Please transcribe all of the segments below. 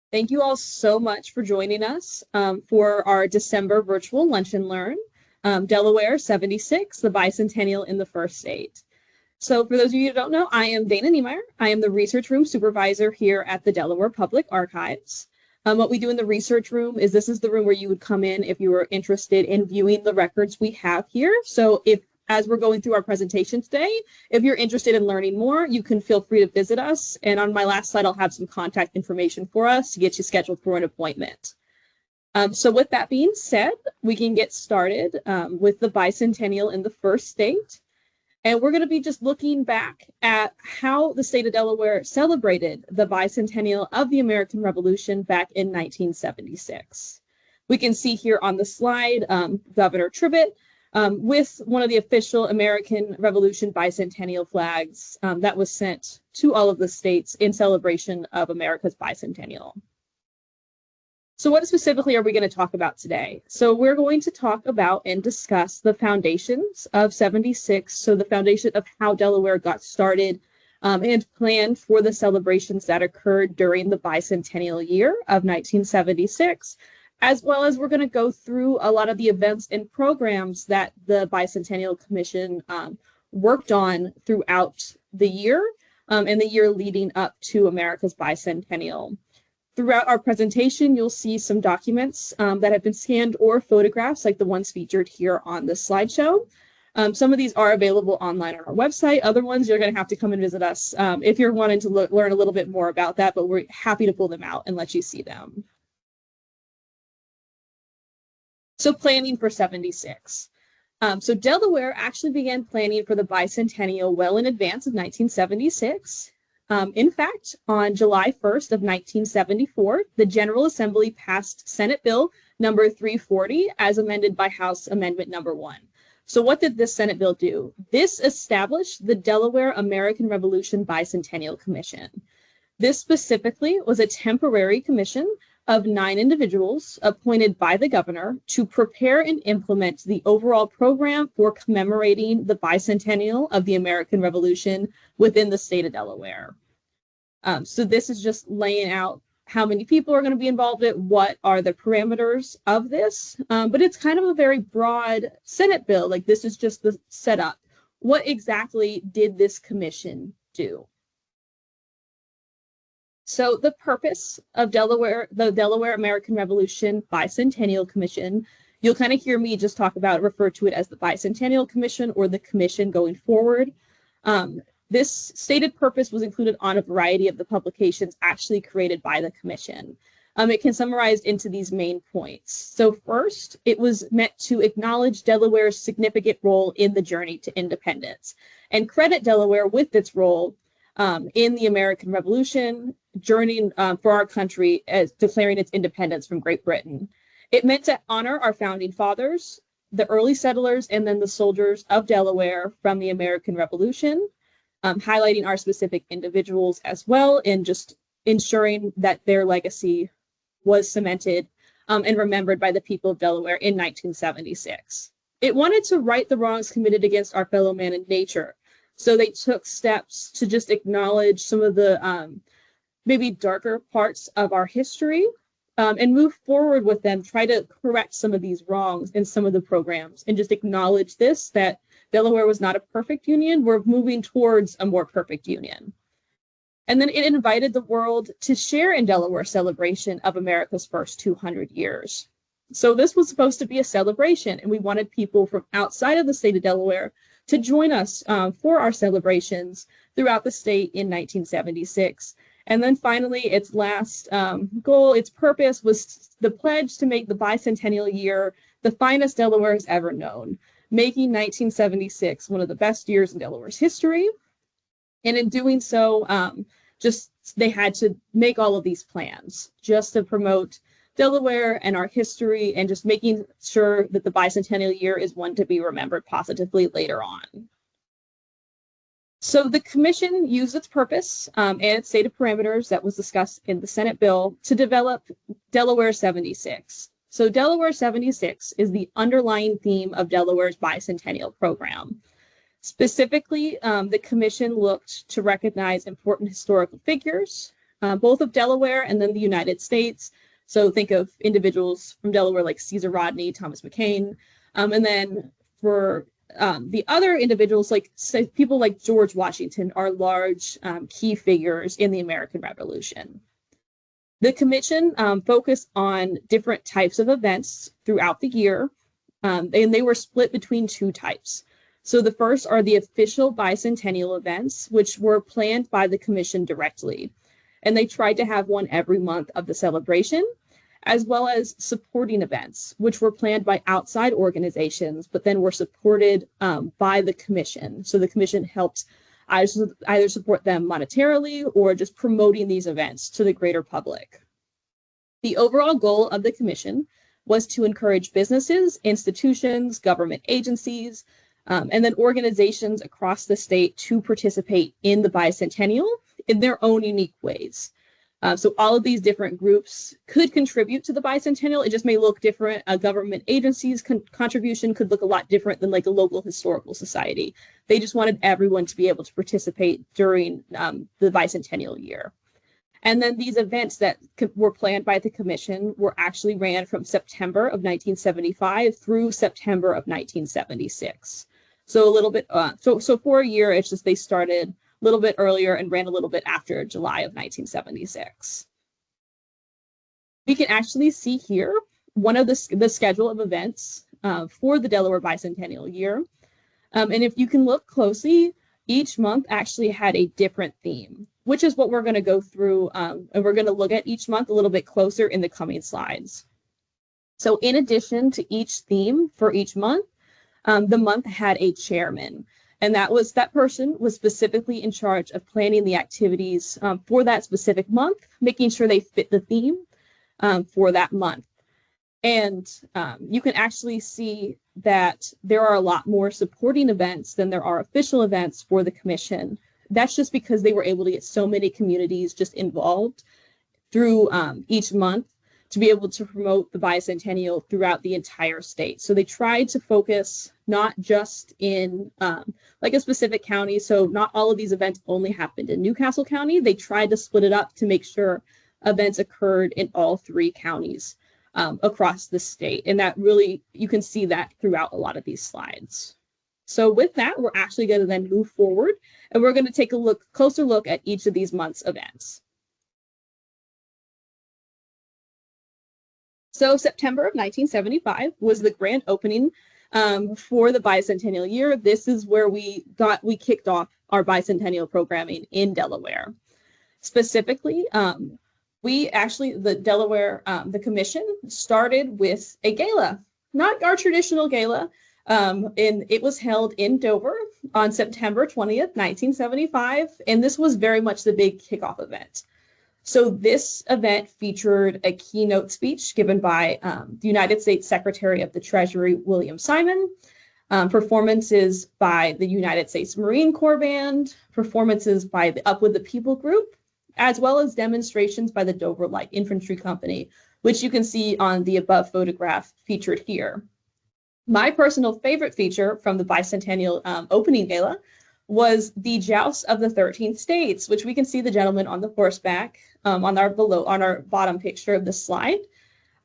Thank you all so much for joining us for our December virtual Lunch and Learn, Delaware 76, the Bicentennial in the First State. So for those of you who don't know, I am Dana Niemeyer. I am the research room supervisor here at the Delaware Public Archives. What we do in the research room is this is the room where you would come in if you were interested in viewing the records we have here. So as we're going through our presentation today, if you're interested in learning more, you can feel free to visit us. And on my last slide, I'll have some contact information for us to get you scheduled for an appointment. So with that being said, we can get started with the Bicentennial in the First State. And we're going to be just looking back at how the state of Delaware celebrated the Bicentennial of the American Revolution back in 1976. We can see here on the slide Governor Tribbitt with one of the official American Revolution bicentennial flags that was sent to all of the states in celebration of America's bicentennial. So what specifically are we going to talk about today? So we're going to talk about and discuss the foundations of 76, so the foundation of how Delaware got started and planned for the celebrations that occurred during the bicentennial year of 1976, as well as we're going to go through a lot of the events and programs that the Bicentennial Commission worked on throughout the year and the year leading up to America's bicentennial. Throughout our presentation, you'll see some documents that have been scanned or photographs like the ones featured here on the slideshow. Some of these are available online on our website. Other ones, you're going to have to come and visit us if you're wanting to learn a little bit more about that, but we're happy to pull them out and let you see them. So planning for 76. So Delaware actually began planning for the bicentennial well in advance of 1976. In fact, on July 1st of 1974, the General Assembly passed Senate Bill number 340 as amended by House Amendment number 1. So what did this Senate bill do? This established the Delaware American Revolution Bicentennial Commission. This specifically was a temporary commission of 9 individuals appointed by the governor to prepare and implement the overall program for commemorating the bicentennial of the American Revolution within the state of Delaware. So this is just laying out how many people are going to be involved in it, what are the parameters of this, but it's kind of a very broad Senate bill. Like this is just the setup. What exactly did this commission do? So the purpose of the Delaware American Revolution Bicentennial Commission, you'll kind of hear me just refer to it as the Bicentennial Commission or the commission going forward. This stated purpose was included on a variety of the publications actually created by the commission. It can summarize into these main points. So first, it was meant to acknowledge Delaware's significant role in the journey to independence and credit Delaware with its role in the American Revolution, journeying for our country as declaring its independence from Great Britain. It meant to honor our founding fathers, the early settlers, and then the soldiers of Delaware from the American Revolution, highlighting our specific individuals as well, and just ensuring that their legacy was cemented and remembered by the people of Delaware in 1976. It wanted to right the wrongs committed against our fellow man in nature. So they took steps to just acknowledge some of the maybe darker parts of our history and move forward with them, try to correct some of these wrongs in some of the programs and just acknowledge this, that Delaware was not a perfect union. We're moving towards a more perfect union. And then it invited the world to share in Delaware's celebration of America's first 200 years. So this was supposed to be a celebration, and we wanted people from outside of the state of Delaware to join us for our celebrations throughout the state in 1976. And then finally, its last goal, its purpose was the pledge to make the bicentennial year the finest Delaware has ever known, making 1976 one of the best years in Delaware's history. And in doing so, they had to make all of these plans just to promote Delaware and our history, and just making sure that the bicentennial year is one to be remembered positively later on. So the commission used its purpose and its stated parameters that was discussed in the Senate bill to develop Delaware 76. So Delaware 76 is the underlying theme of Delaware's bicentennial program. Specifically, the commission looked to recognize important historical figures, both of Delaware and then the United States. So think of individuals from Delaware like Caesar Rodney, Thomas McCain. And then for the other individuals, like people like George Washington, are large key figures in the American Revolution. The commission focused on different types of events throughout the year, and they were split between two types. So the first are the official bicentennial events, which were planned by the commission directly. And they tried to have one every month of the celebration, as well as supporting events, which were planned by outside organizations, but then were supported by the commission. So the commission helped either support them monetarily or just promoting these events to the greater public. The overall goal of the commission was to encourage businesses, institutions, government agencies, and then organizations across the state to participate in the bicentennial in their own unique ways. So all of these different groups could contribute to the bicentennial. It just may look different. A government agency's contribution could look a lot different than like a local historical society. They just wanted everyone to be able to participate during the bicentennial year. And then these events that were planned by the commission were actually ran from September of 1975 through September of 1976. So a little bit, so for a year, it's just they started a little bit earlier and ran a little bit after July of 1976. We can actually see here one of the schedule of events for the Delaware Bicentennial year. And if you can look closely, each month actually had a different theme, which is what we're going to go through, and we're going to look at each month a little bit closer in the coming slides. So in addition to each theme for each month, the month had a chairman, and that person was specifically in charge of planning the activities for that specific month, making sure they fit the theme for that month. And you can actually see that there are a lot more supporting events than there are official events for the commission. That's just because they were able to get so many communities just involved through each month to be able to promote the bicentennial throughout the entire state. So they tried to focus not just in like a specific county. So not all of these events only happened in Newcastle County. They tried to split it up to make sure events occurred in all three counties across the state. And that really, you can see that throughout a lot of these slides. So with that, we're actually going to then move forward, and we're going to take a closer look at each of these months' events. So September of 1975 was the grand opening for the bicentennial year. This is where we kicked off our bicentennial programming in Delaware. Specifically, the Delaware, the commission started with a gala, not our traditional gala. And it was held in Dover on September 20th, 1975. And this was very much the big kickoff event. So this event featured a keynote speech given by the United States Secretary of the Treasury, William Simon, performances by the United States Marine Corps Band, performances by the Up With the People group, as well as demonstrations by the Dover Light Infantry Company, which you can see on the above photograph featured here. My personal favorite feature from the bicentennial opening gala was the joust of the 13 states, which we can see the gentleman on the horseback on our bottom picture of the slide.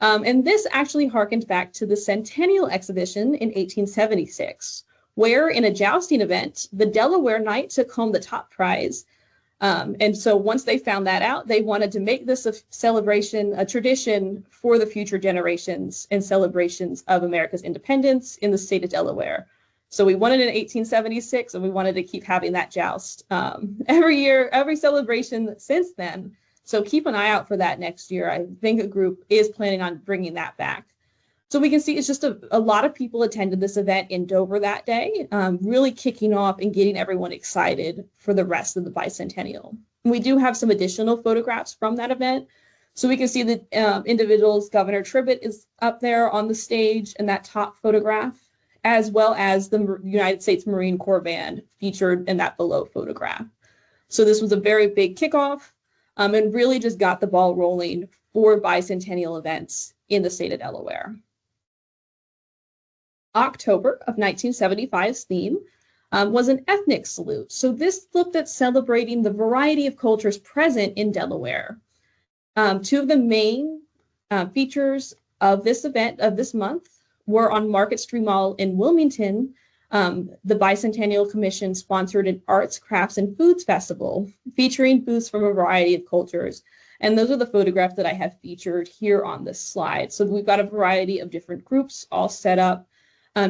And this actually harkened back to the Centennial exhibition in 1876, where in a jousting event, the Delaware Knight took home the top prize. And so once they found that out, they wanted to make this a celebration, a tradition for the future generations and celebrations of America's independence in the state of Delaware. So we won it in 1876, and we wanted to keep having that joust every year, every celebration since then. So keep an eye out for that next year. I think a group is planning on bringing that back. So we can see it's just a lot of people attended this event in Dover that day, really kicking off and getting everyone excited for the rest of the bicentennial. And we do have some additional photographs from that event. So we can see the individuals, Governor Tribbitt is up there on the stage in that top photograph, as well as the United States Marine Corps Band featured in that below photograph. So this was a very big kickoff and really just got the ball rolling for bicentennial events in the state of Delaware. October of 1975's theme was an ethnic salute. So this looked at celebrating the variety of cultures present in Delaware. Two of the main features of this event of this month were on Market Street Mall in Wilmington. The Bicentennial Commission sponsored an arts, crafts, and foods festival featuring booths from a variety of cultures. And those are the photographs that I have featured here on this slide. So we've got a variety of different groups all set up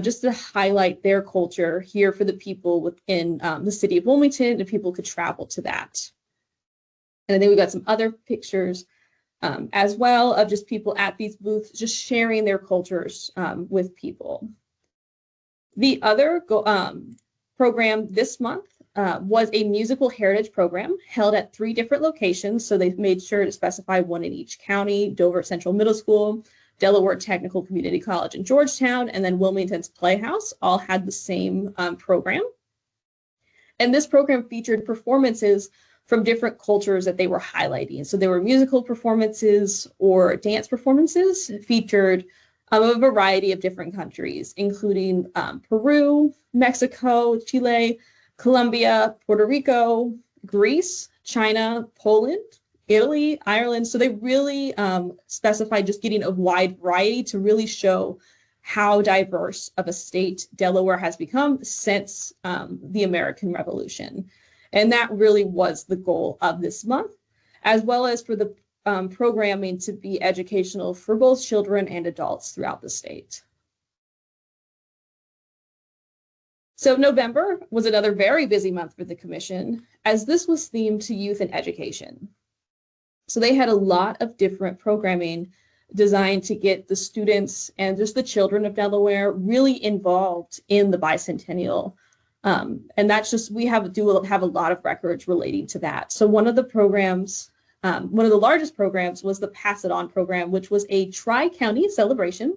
just to highlight their culture here for the people within the city of Wilmington, and people could travel to that. And then we've got some other pictures as well of just people at these booths, just sharing their cultures with people. The other program this month was a musical heritage program held at 3 different locations. So they've made sure to specify one in each county: Dover Central Middle School, Delaware Technical Community College in Georgetown, and then Wilmington's Playhouse all had the same program. And this program featured performances from different cultures that they were highlighting. So there were musical performances or dance performances featured a variety of different countries, including Peru, Mexico, Chile, Colombia, Puerto Rico, Greece, China, Poland, Italy, Ireland. So they really specified just getting a wide variety to really show how diverse of a state Delaware has become since the American Revolution. And that really was the goal of this month, as well as for the programming to be educational for both children and adults throughout the state. So November was another very busy month for the commission, as this was themed to youth and education. So they had a lot of different programming designed to get the students and just the children of Delaware really involved in the bicentennial. And that's just, we have a lot of records relating to that. So one of the programs, one of the largest programs was the Pass It On program, which was a tri-county celebration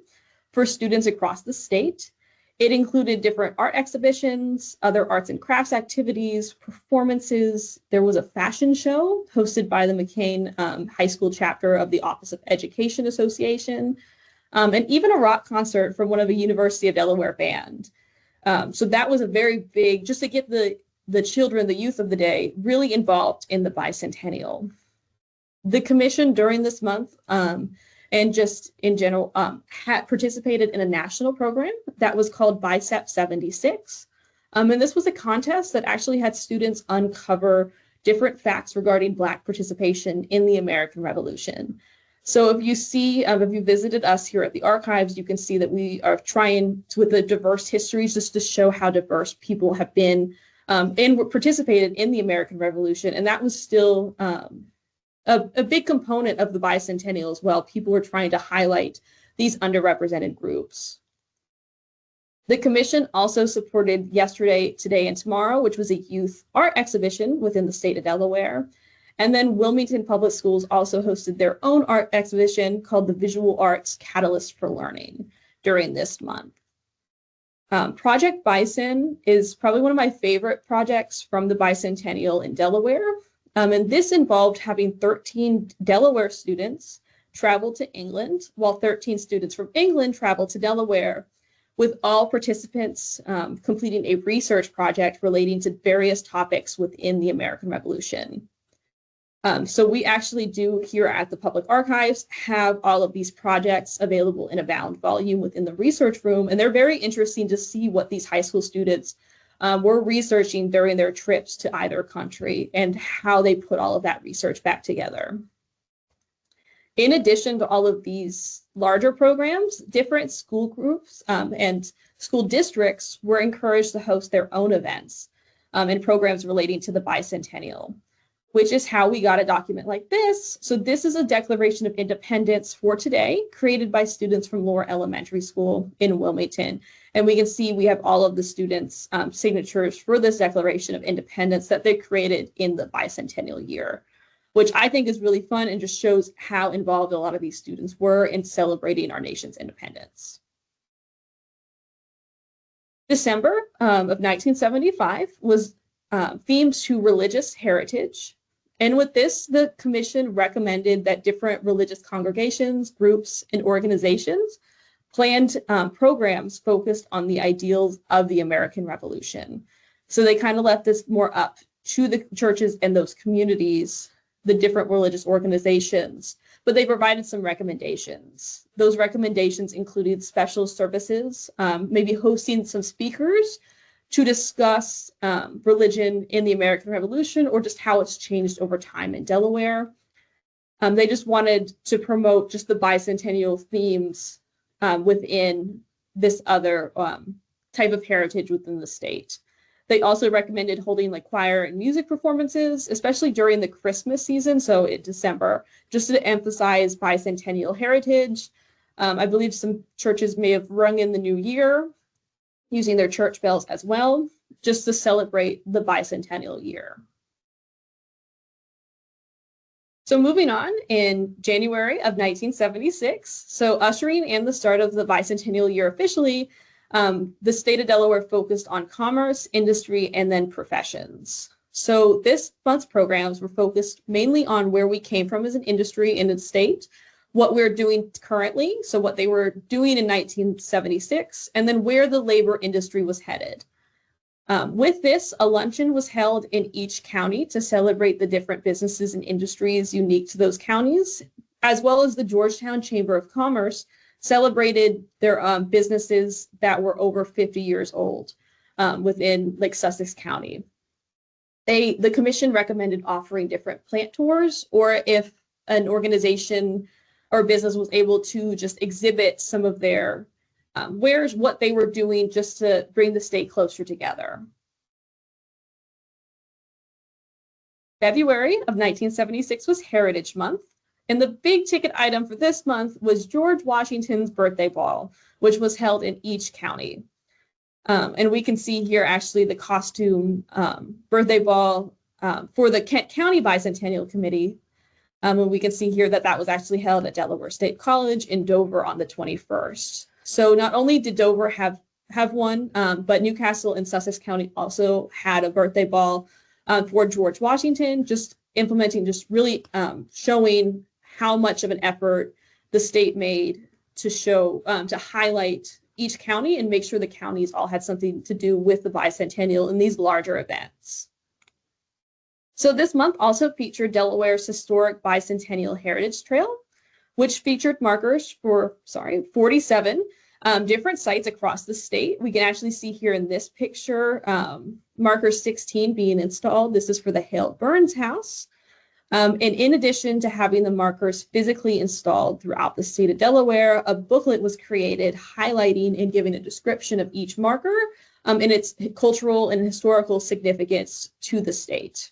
for students across the state. It included different art exhibitions, other arts and crafts activities, performances. There was a fashion show hosted by the McCain High School chapter of the Office of Education Association, and even a rock concert from one of the University of Delaware band. So that was a very big, just to get the children, the youth of the day, really involved in the bicentennial. The commission during this month and just in general had participated in a national program that was called Bicep 76. And this was a contest that actually had students uncover different facts regarding Black participation in the American Revolution. So if you see, if you visited us here at the archives, you can see that we are trying to, with the diverse histories, just to show how diverse people have been and participated in the American Revolution. And that was still a big component of the bicentennial as well. People were trying to highlight these underrepresented groups. The commission also supported Yesterday, Today, and Tomorrow, which was a youth art exhibition within the state of Delaware. And then Wilmington Public Schools also hosted their own art exhibition called the Visual Arts Catalyst for Learning during this month. Project Bison is probably one of my favorite projects from the bicentennial in Delaware. And this involved having 13 Delaware students travel to England, while 13 students from England traveled to Delaware, with all participants completing a research project relating to various topics within the American Revolution. So we actually do here at the Public Archives have all of these projects available in a bound volume within the research room, and they're very interesting to see what these high school students were researching during their trips to either country and how they put all of that research back together. In addition to all of these larger programs, different school groups and school districts were encouraged to host their own events and programs relating to the bicentennial, which is how we got a document like this. So this is a Declaration of Independence for today, created by students from Lower Elementary School in Wilmington. And we can see we have all of the students' signatures for this Declaration of Independence that they created in the bicentennial year, which I think is really fun and just shows how involved a lot of these students were in celebrating our nation's independence. December of 1975 was themed to religious heritage. And with this, the commission recommended that different religious congregations, groups, and organizations planned programs focused on the ideals of the American Revolution. So they kind of left this more up to the churches and those communities, the different religious organizations, but they provided some recommendations. Those recommendations included special services, maybe hosting some speakers to discuss religion in the American Revolution or just how it's changed over time in Delaware. They just wanted to promote just the bicentennial themes within this other type of heritage within the state. They also recommended holding like choir and music performances, especially during the Christmas season, so in December, just to emphasize bicentennial heritage. I believe some churches may have rung in the new year using their church bells as well, just to celebrate the bicentennial year. So moving on, in January of 1976, so ushering in the start of the bicentennial year officially, the state of Delaware focused on commerce, industry, and then professions. So this month's programs were focused mainly on where we came from as an industry in the state, what we're doing currently, so what they were doing in 1976, and then where the labor industry was headed. With this, a luncheon was held in each county to celebrate the different businesses and industries unique to those counties, as well as the Georgetown Chamber of Commerce celebrated their businesses that were over 50 years old within like Sussex County. The commission recommended offering different plant tours, or if an organization or business was able to just exhibit some of their wares, what they were doing just to bring the state closer together. February of 1976 was Heritage Month, and the big ticket item for this month was George Washington's birthday ball, which was held in each county. And we can see here actually the costume birthday ball for the Kent County Bicentennial Committee. And we can see here that that was actually held at Delaware State College in Dover on the 21st. So not only did Dover have one, but Newcastle and Sussex County also had a birthday ball for George Washington, just implementing, just really showing how much of an effort the state made to show, to highlight each county and make sure the counties all had something to do with the bicentennial in these larger events. So this month also featured Delaware's historic Bicentennial Heritage Trail, which featured markers for, 47 different sites across the state. We can actually see here in this picture, marker 16 being installed. This is for the Hale Burns house. And in addition to having the markers physically installed throughout the state of Delaware, a booklet was created highlighting and giving a description of each marker and its cultural and historical significance to the state.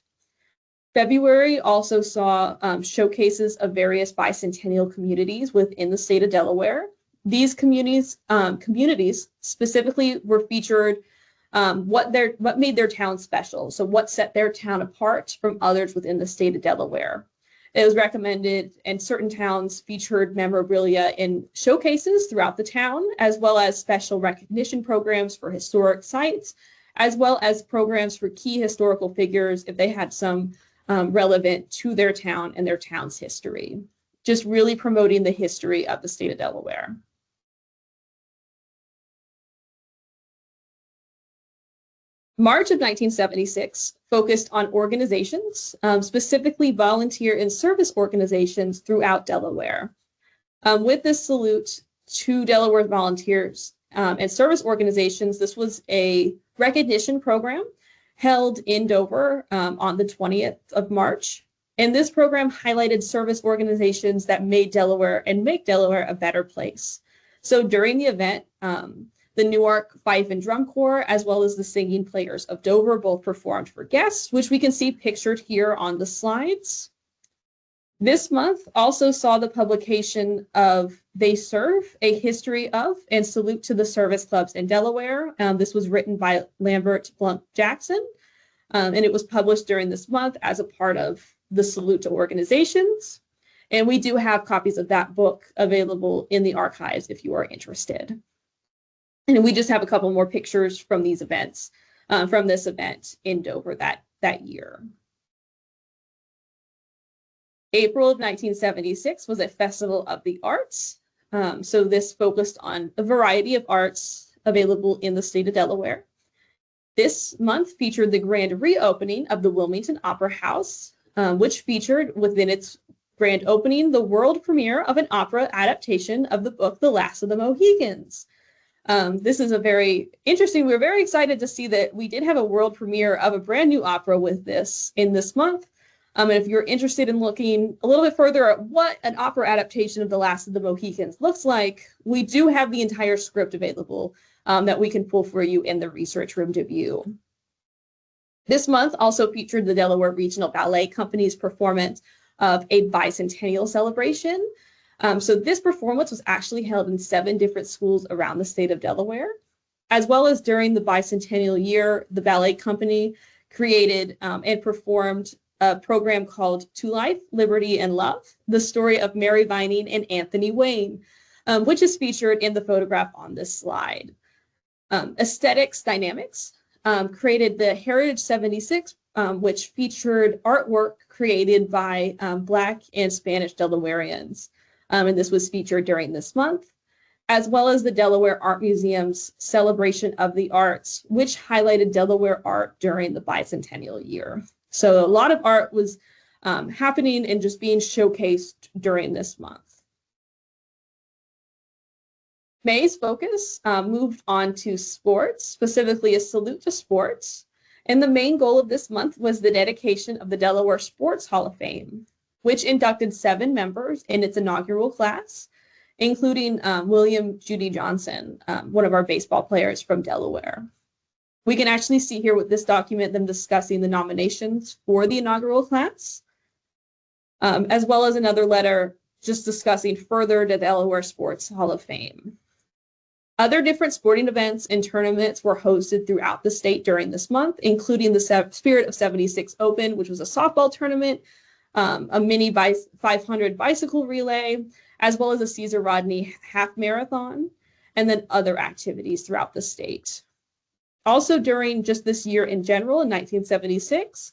February also saw showcases of various bicentennial communities within the state of Delaware. These communities specifically were featured what made their town special. So what set their town apart from others within the state of Delaware. It was recommended, and certain towns featured memorabilia in showcases throughout the town, as well as special recognition programs for historic sites, as well as programs for key historical figures if they had some relevant to their town and their town's history. Just really promoting the history of the state of Delaware. March of 1976 focused on organizations, specifically volunteer and service organizations throughout Delaware. With this salute to Delaware volunteers and service organizations, this was a recognition program held in Dover on the 20th of March. And this program highlighted service organizations that made Delaware and make Delaware a better place. So during the event, the Newark Fife and Drum Corps, as well as the Singing Players of Dover, both performed for guests, which we can see pictured here on the slides. This month also saw the publication of They Serve, A History of and Salute to the Service Clubs in Delaware. This was written by Lambert Blunt Jackson, and it was published during this month as a part of the Salute to Organizations. And we do have copies of that book available in the archives if you are interested. And we just have a couple more pictures from these events, from this event in Dover that year. April of 1976 was a Festival of the Arts. So this focused on a variety of arts available in the state of Delaware. This month featured the grand reopening of the Wilmington Opera House, which featured within its grand opening the world premiere of an opera adaptation of the book The Last of the Mohicans. This is a very interesting, we're very excited to see that we did have a world premiere of a brand new opera with this in this month. And if you're interested in looking a little bit further at what an opera adaptation of The Last of the Mohicans looks like, we do have the entire script available that we can pull for you in the research room to view. This month also featured the Delaware Regional Ballet Company's performance of a bicentennial celebration. So this performance was actually held in 7 different schools around the state of Delaware, as well as during the bicentennial year, the ballet company created and performed a program called To Life, Liberty, and Love, the story of Mary Vining and Anthony Wayne, which is featured in the photograph on this slide. Aesthetics Dynamics created the Heritage 76, which featured artwork created by Black and Spanish Delawareans. And this was featured during this month, as well as the Delaware Art Museum's Celebration of the Arts, which highlighted Delaware art during the bicentennial year. So a lot of art was happening and just being showcased during this month. May's focus moved on to sports, specifically a salute to sports. And the main goal of this month was the dedication of the Delaware Sports Hall of Fame, which inducted 7 members in its inaugural class, including William Judy Johnson, one of our baseball players from Delaware. We can actually see here with this document them discussing the nominations for the inaugural class, as well as another letter just discussing further the Delaware Sports Hall of Fame. Other different sporting events and tournaments were hosted throughout the state during this month, including the Spirit of 76 Open, which was a softball tournament, a mini 500 bicycle relay, as well as a Caesar Rodney half marathon, and then other activities throughout the state. Also during just this year in general, in 1976,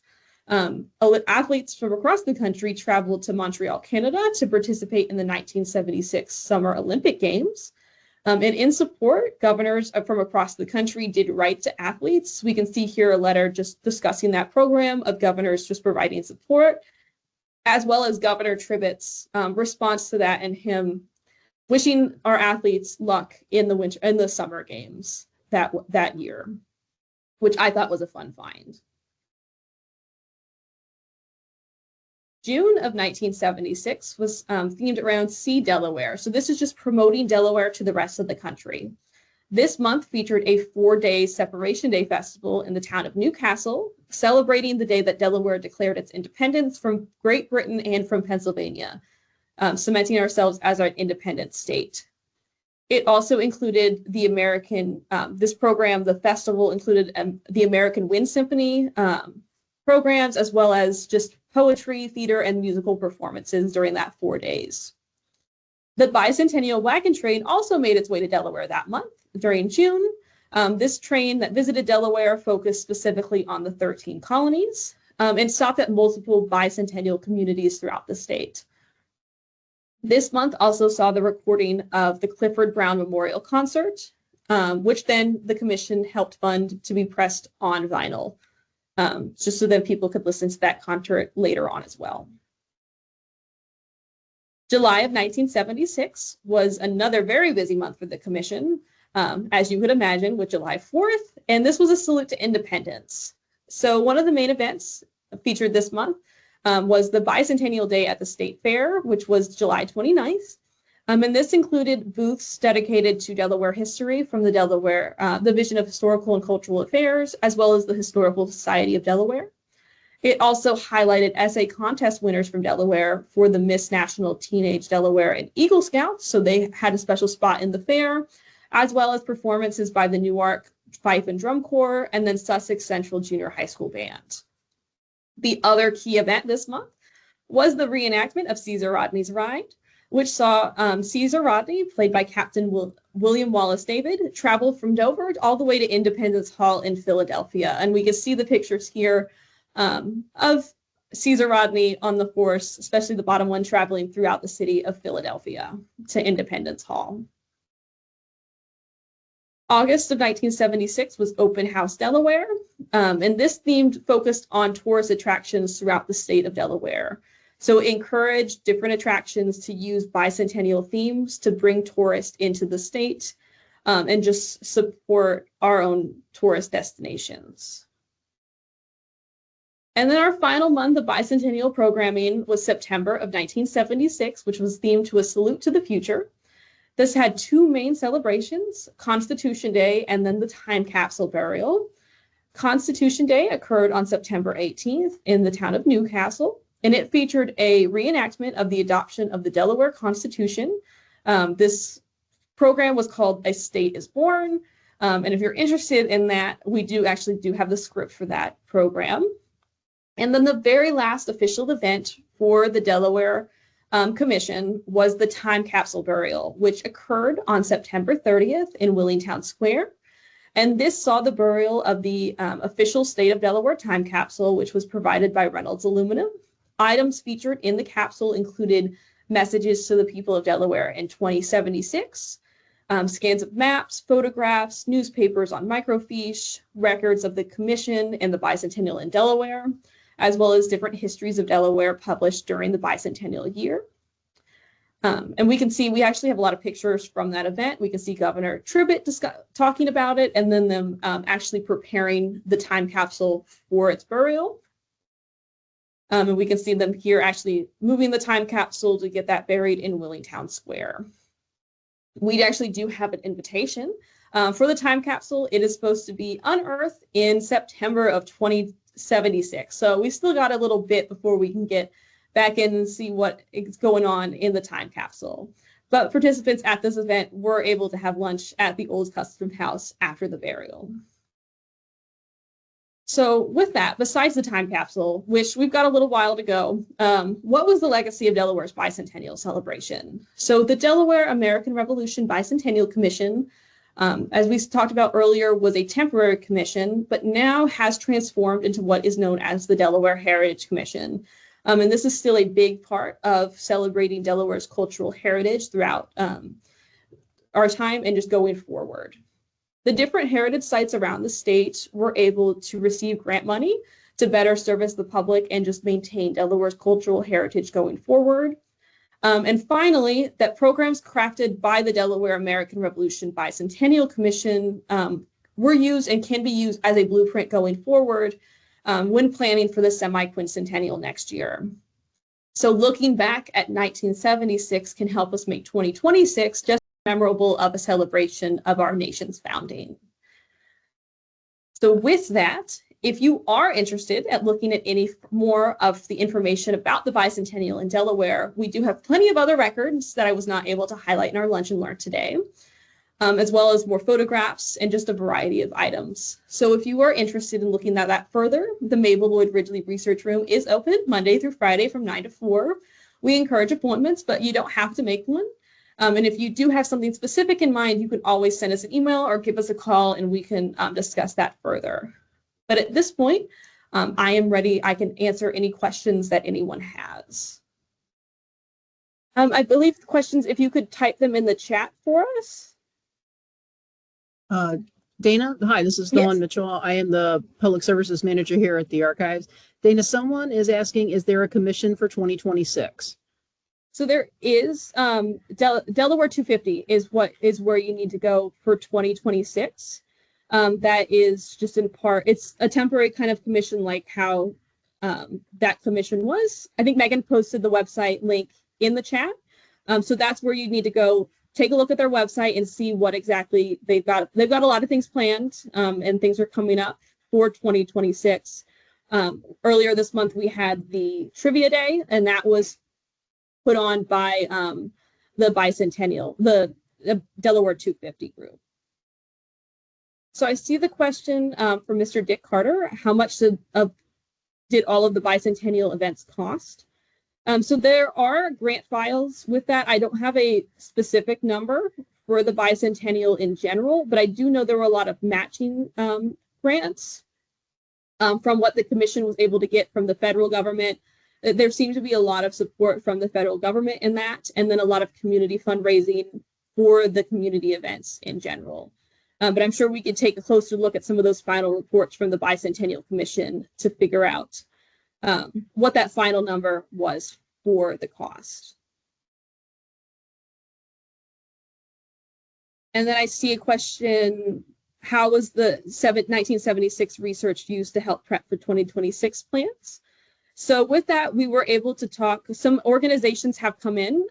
athletes from across the country traveled to Montreal, Canada to participate in the 1976 Summer Olympic Games. And in support, governors from across the country did write to athletes. We can see here a letter just discussing that program of governors just providing support, as well as Governor Tribbitt's response to that and him wishing our athletes luck in the summer games that year, which I thought was a fun find. June of 1976 was themed around See Delaware. So this is just promoting Delaware to the rest of the country. This month featured a 4-day Separation Day festival in the town of Newcastle, celebrating the day that Delaware declared its independence from Great Britain and from Pennsylvania, cementing ourselves as an independent state. It also included the American, this program, the festival included the American Wind Symphony programs, as well as just poetry, theater, and musical performances during that 4 days. The Bicentennial Wagon Train also made its way to Delaware that month during June. This train that visited Delaware focused specifically on the 13 colonies and stopped at multiple bicentennial communities throughout the state. This month also saw the recording of the Clifford Brown Memorial Concert, which then the commission helped fund to be pressed on vinyl, just so that people could listen to that concert later on as well. July of 1976 was another very busy month for the commission, as you could imagine, with July 4th, and this was a salute to independence. So one of the main events featured this month was the Bicentennial Day at the State Fair, which was July 29th. And this included booths dedicated to Delaware history from the Delaware Division of Historical and Cultural Affairs, as well as the Historical Society of Delaware. It also highlighted essay contest winners from Delaware for the Miss National Teenage Delaware and Eagle Scouts, so they had a special spot in the fair, as well as performances by the Newark Fife and Drum Corps, and then Sussex Central Junior High School Band. The other key event this month was the reenactment of Caesar Rodney's Ride, which saw Caesar Rodney, played by Captain William Wallace David, travel from Dover all the way to Independence Hall in Philadelphia. And we can see the pictures here of Caesar Rodney on the horse, especially the bottom one, traveling throughout the city of Philadelphia to Independence Hall. August of 1976 was Open House Delaware, and this theme focused on tourist attractions throughout the state of Delaware. So it encouraged different attractions to use bicentennial themes to bring tourists into the state and just support our own tourist destinations. And then our final month of bicentennial programming was September of 1976, which was themed to a salute to the future. This had two main celebrations, Constitution Day and then the time capsule burial. Constitution Day occurred on September 18th in the town of Newcastle, and it featured a reenactment of the adoption of the Delaware Constitution. This program was called A State is Born, and if you're interested in that, we do have the script for that program. And then the very last official event for the Delaware Commission was the time capsule burial, which occurred on September 30th in Wilmington Square. And this saw the burial of the official state of Delaware time capsule, which was provided by Reynolds Aluminum. Items featured in the capsule included messages to the people of Delaware in 2076, scans of maps, photographs, newspapers on microfiche, records of the commission and the bicentennial in Delaware, as well as different histories of Delaware published during the bicentennial year. And we can see, we actually have a lot of pictures from that event. We can see Governor Tribbitt talking about it, and then them actually preparing the time capsule for its burial. And we can see them here actually moving the time capsule to get that buried in Wilmington Square. We actually do have an invitation for the time capsule. It is supposed to be unearthed in September of 2076. So we still got a little bit before we can get back in and see what is going on in the time capsule. But participants at this event were able to have lunch at the Old Custom House after the burial. So with that, besides the time capsule, which we've got a little while to go, what was the legacy of Delaware's bicentennial celebration? So the Delaware American Revolution Bicentennial Commission, as we talked about earlier, was a temporary commission, but now has transformed into what is known as the Delaware Heritage Commission. And this is still a big part of celebrating Delaware's cultural heritage throughout our time and just going forward. The different heritage sites around the state were able to receive grant money to better service the public and just maintain Delaware's cultural heritage going forward. And finally, that programs crafted by the Delaware American Revolution Bicentennial Commission were used and can be used as a blueprint going forward when planning for the Semiquincentennial next year. So looking back at 1976 can help us make 2026 just memorable of a celebration of our nation's founding. So with that, if you are interested at looking at any more of the information about the bicentennial in Delaware, we do have plenty of other records that I was not able to highlight in our Lunch and Learn today, as well as more photographs and just a variety of items. So if you are interested in looking at that further, the Mabel Lloyd Ridgely Research Room is open Monday through Friday from 9 to 4. We encourage appointments, but you don't have to make one. And if you do have something specific in mind, you can always send us an email or give us a call and we can discuss that further. But at this point, I am ready. I can answer any questions that anyone has. I believe the questions, if you could type them in the chat for us. Dana, hi, this is Dawn Mitchell. I am the Public Services Manager here at the Archives. Dana, someone is asking, is there a commission for 2026? So there is, Delaware 250 is where you need to go for 2026. That is just in part, it's a temporary kind of commission like how that commission was. I think Megan posted the website link in the chat. So that's where you need to go take a look at their website and see what exactly they've got. They've got a lot of things planned and things are coming up for 2026. Earlier this month, we had the Trivia Day, and that was put on by the Bicentennial, the Delaware 250 group. So I see the question from Mr. Dick Carter, how much did all of the bicentennial events cost? So there are grant files with that. I don't have a specific number for the bicentennial in general, but I do know there were a lot of matching grants from what the commission was able to get from the federal government. There seemed to be a lot of support from the federal government in that, and then a lot of community fundraising for the community events in general. But I'm sure we could take a closer look at some of those final reports from the Bicentennial Commission to figure out what that final number was for the cost. And then I see a question, how was the 1976 research used to help prep for 2026 plans? So with that, we were able to talk, some organizations have come in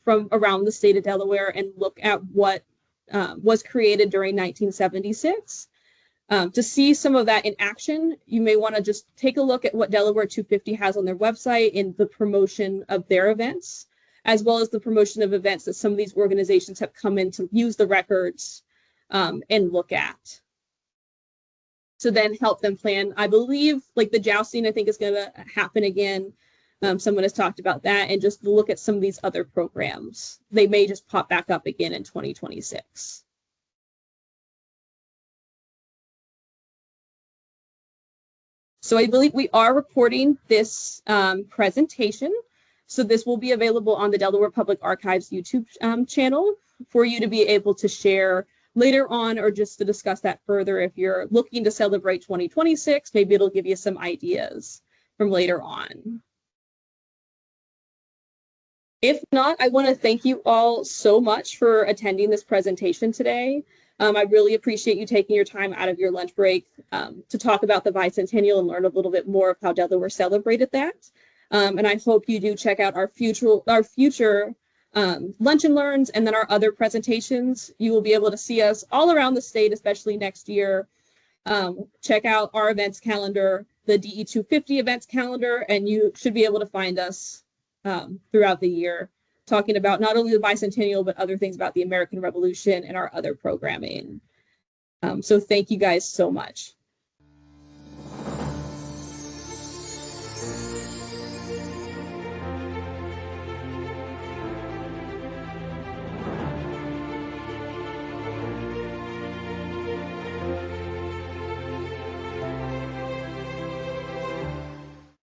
from around the state of Delaware and look at what was created during 1976. To see some of that in action, you may want to just take a look at what Delaware 250 has on their website in the promotion of their events, as well as the promotion of events that some of these organizations have come in to use the records and look at. To then help them plan. I believe like the jousting, I think is going to happen again. Someone has talked about that, and just look at some of these other programs. They may just pop back up again in 2026. So I believe we are recording this presentation. So this will be available on the Delaware Public Archives YouTube channel for you to be able to share later on, or just to discuss that further. If you're looking to celebrate 2026, maybe it'll give you some ideas from later on. If not, I want to thank you all so much for attending this presentation today. I really appreciate you taking your time out of your lunch break to talk about the Bicentennial and learn a little bit more of how Delaware celebrated that. And I hope you do check out our future lunch and learns, and then our other presentations. You will be able to see us all around the state, especially next year. Check out our events calendar, the DE 250 events calendar, and you should be able to find us throughout the year, talking about not only the Bicentennial, but other things about the American Revolution and our other programming. So thank you guys so much.